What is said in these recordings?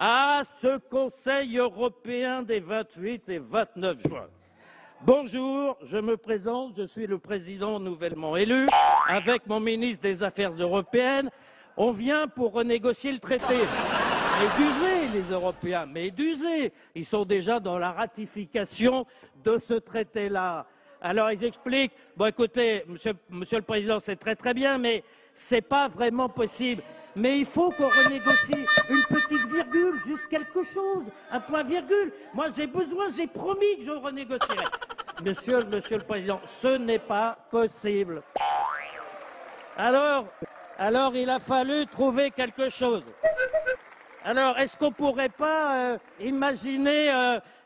à ce Conseil européen des 28 et 29 juin. Bonjour, je me présente, je suis le président nouvellement élu, avec mon ministre des Affaires européennes. On vient pour renégocier le traité. Médusés, les Européens, médusés. Ils sont déjà dans la ratification de ce traité-là. Alors ils expliquent, bon écoutez, monsieur le Président, c'est très bien, mais c'est pas vraiment possible. Mais il faut qu'on renégocie une petite virgule, juste quelque chose, un point virgule. Moi j'ai besoin, j'ai promis que je renégocierai. Monsieur le Président, ce n'est pas possible. Alors il a fallu trouver quelque chose. Alors, est-ce qu'on ne pourrait pas imaginer,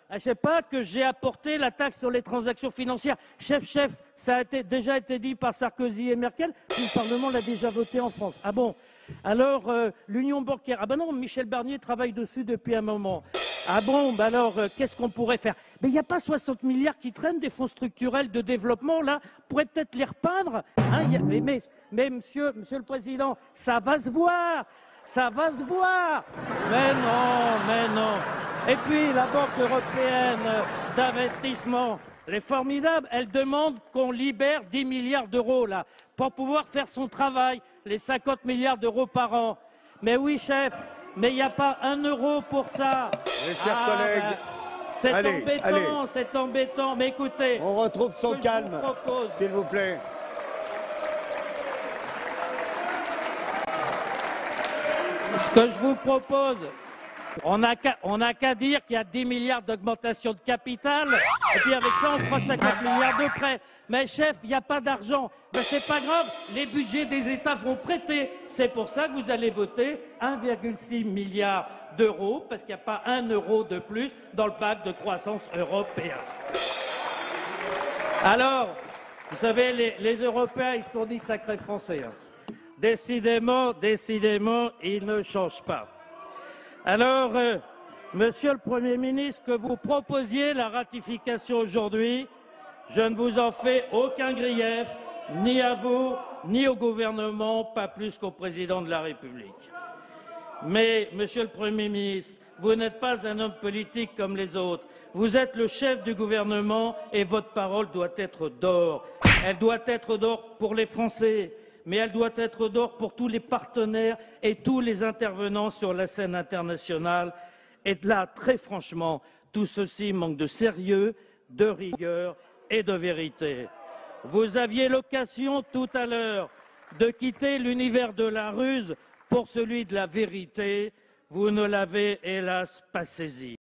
je ne sais pas, que j'ai apporté la taxe sur les transactions financières? Chef, ça a déjà été dit par Sarkozy et Merkel, puis le Parlement l'a déjà voté en France. Ah bon? Alors, l'union bancaire? Ah ben non, Michel Barnier travaille dessus depuis un moment. Ah bon? Ben alors, qu'est-ce qu'on pourrait faire? Mais il n'y a pas 60 milliards qui traînent des fonds structurels de développement, là? On pourrait peut-être les repeindre, hein? Mais monsieur le Président, ça va se voir! Ça va se voir. Mais non. Et puis, la Banque européenne d'investissement, elle est formidable. Elle demande qu'on libère 10 milliards d'euros, là, pour pouvoir faire son travail, les 50 milliards d'euros par an. Mais oui, chef, mais il n'y a pas un euro pour ça. Mes chers collègues, c'est embêtant. Mais écoutez, on retrouve son calme, s'il vous plaît. Ce que je vous propose, on n'a qu'à dire qu'il y a 10 milliards d'augmentation de capital, et puis avec ça, on fera 50 milliards de prêts. Mais chef, il n'y a pas d'argent. Mais c'est pas grave, les budgets des États vont prêter. C'est pour ça que vous allez voter 1,6 milliard d'euros, parce qu'il n'y a pas un euro de plus dans le pacte de croissance européen. Alors, vous savez, les Européens, ils se sont dit sacrés Français. Hein. Décidément, il ne change pas. Alors, Monsieur le Premier ministre, que vous proposiez la ratification aujourd'hui, je ne vous en fais aucun grief, ni à vous, ni au gouvernement, pas plus qu'au président de la République. Mais, Monsieur le Premier ministre, vous n'êtes pas un homme politique comme les autres. Vous êtes le chef du gouvernement et votre parole doit être d'or. Elle doit être d'or pour les Français, mais elle doit être d'or pour tous les partenaires et tous les intervenants sur la scène internationale. Et là, très franchement, tout ceci manque de sérieux, de rigueur et de vérité. Vous aviez l'occasion tout à l'heure de quitter l'univers de la ruse pour celui de la vérité. Vous ne l'avez hélas pas saisi.